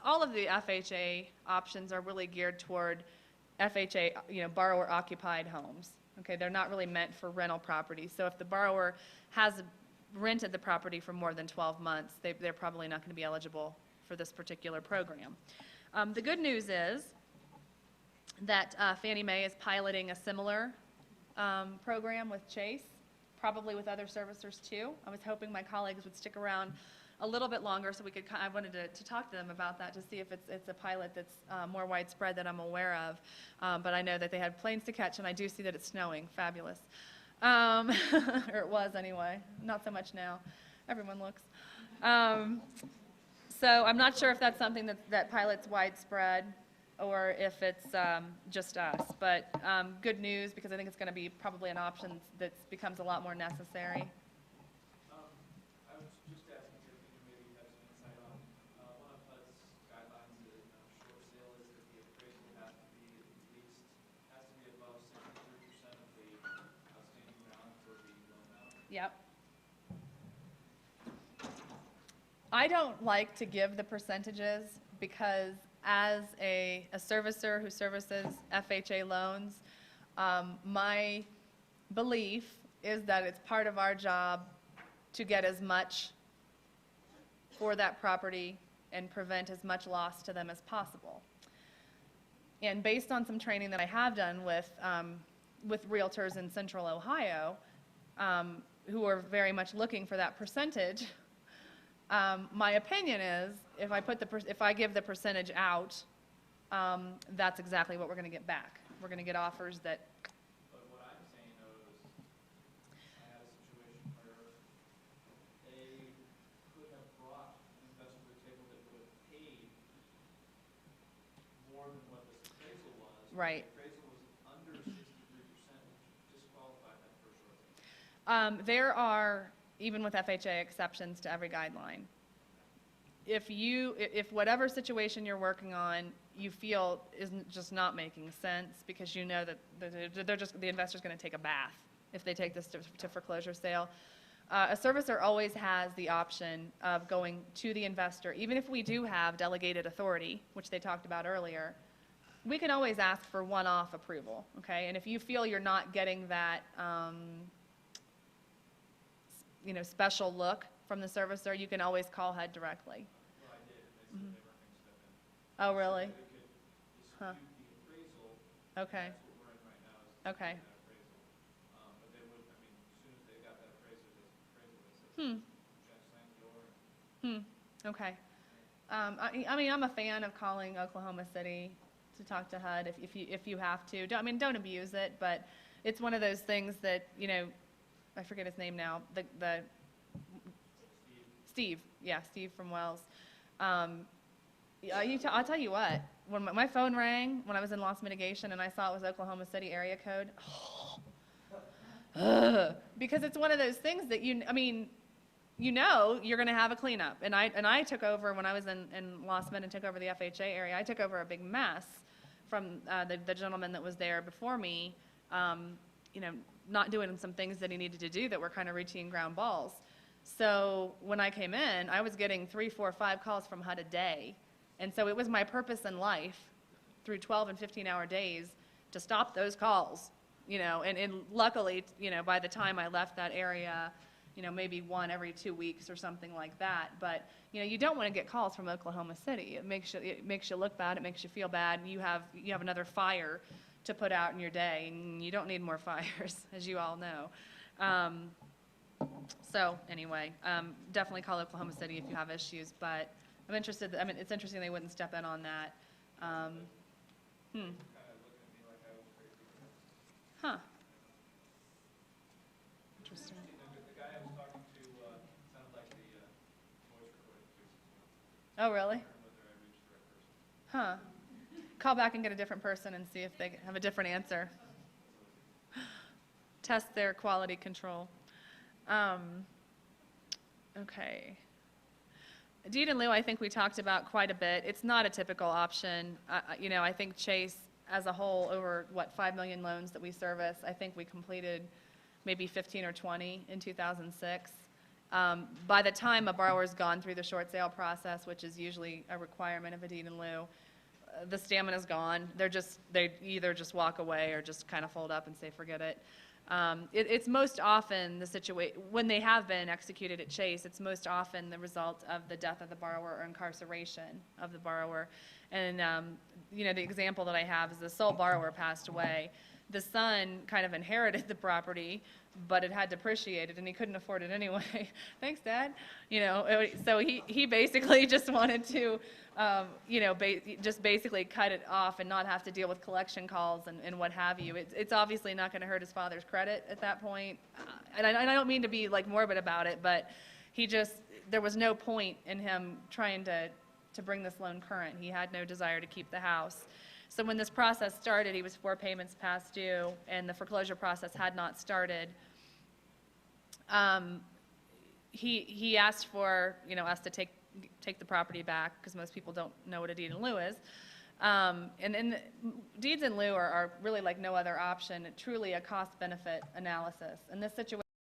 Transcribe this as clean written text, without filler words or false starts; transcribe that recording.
all of the FHA options are really geared toward FHA, borrower occupied homes. Okay, they're not really meant for rental properties. So if the borrower has rented the property for more than 12 months, they're probably not going to be eligible for this particular program. The good news is that Fannie Mae is piloting a similar program with Chase, probably with other servicers too. I was hoping my colleagues would stick around a little bit longer so I wanted to talk to them about that to see if it's a pilot that's more widespread that I'm aware of. But I know that they had planes to catch, and I do see that it's snowing. Fabulous. Or it was anyway. Not so much now. Everyone looks. So I'm not sure if that's something that pilot's widespread or if it's just us. But good news, because I think it's going to be probably an option that becomes a lot more necessary. I was just asking if you maybe have some insight on one of HUD's guidelines that short sale is that the appraisal has to be above 63% of the outstanding balance or the loan amount. Yep. I don't like to give the percentages because as a servicer who services FHA loans, my belief is that it's part of our job to get as much for that property and prevent as much loss to them as possible. And based on some training that I have done with realtors in Central Ohio, who are very much looking for that percentage, my opinion is if I give the percentage out, that's exactly what we're going to get back. We're going to get offers that. But what I'm saying though is I had a situation where they could have brought an investor to the table that would have paid more than what this appraisal was. Right. The appraisal was under 63%, which disqualified that for short sale. There are, even with FHA, exceptions to every guideline. If whatever situation you're working on you feel is just not making sense because you know that the investor's going to take a bath if they take this to foreclosure sale, a servicer always has the option of going to the investor. Even if we do have delegated authority, which they talked about earlier, we can always ask for one-off approval, okay? And if you feel you're not getting that special look from the servicer, you can always call HUD directly. Well, I did, and they said they weren't going to step in. Oh, really? They could dispute Huh. the appraisal. Okay. That's what we're in right now is Okay. that appraisal. But they would, as soon as they got that appraisal, they said, Jack slammed the door. Okay. I'm a fan of calling Oklahoma City to talk to HUD if you have to. Don't abuse it, but it's one of those things that, I forget his name now, Steve. Yeah, Steve from Wells. I'll tell you what, when my phone rang when I was in loss mitigation and I saw it was Oklahoma City area code, because it's one of those things that you're going to have a cleanup. And I took over when I was in loss med and took over the FHA area. I took over a big mess from the gentleman that was there before me, not doing some things that he needed to do that were kind of routine ground balls. So when I came in, I was getting 3, 4, 5 calls from HUD a day. And so it was my purpose in life through 12 and 15-hour days to stop those calls, and luckily, by the time I left that area, maybe one every 2 weeks or something like that. But, you don't want to get calls from Oklahoma City. It makes you look bad. It makes you feel bad. You have another fire to put out in your day, and you don't need more fires, as you all know. So anyway, definitely call Oklahoma City if you have issues, but I'm interested, it's interesting they wouldn't step in on that. Kind of looking at me like I was crazy. Huh. Interesting. The guy I was talking to sounded like the voice recording too. Oh, really? Whether I reached the right person. Huh. Call back and get a different person and see if they have a different answer. Test their quality control. Okay. Deed in lieu, I think we talked about quite a bit. It's not a typical option. I think Chase, as a whole, over 5 million loans that we service, I think we completed maybe 15 or 20 in 2006. By the time a borrower's gone through the short sale process, which is usually a requirement of a deed in lieu, the stamina's gone. They either just walk away or just kind of fold up and say, forget it. It's most often the situation, when they have been executed at Chase, it's most often the result of the death of the borrower or incarceration of the borrower. And, the example that I have is the sole borrower passed away. The son kind of inherited the property, but it had depreciated and he couldn't afford it anyway. Thanks, Dad. So he basically just wanted to, just basically cut it off and not have to deal with collection calls and what have you. It's obviously not going to hurt his father's credit at that point. And I don't mean to be like morbid about it, but there was no point in him trying to bring this loan current. He had no desire to keep the house. So when this process started, he was 4 payments past due, and the foreclosure process had not started. He asked for, us to take the property back, because most people don't know what a deed in lieu is. And deeds in lieu are really like no other option, truly a cost-benefit analysis. In this situation,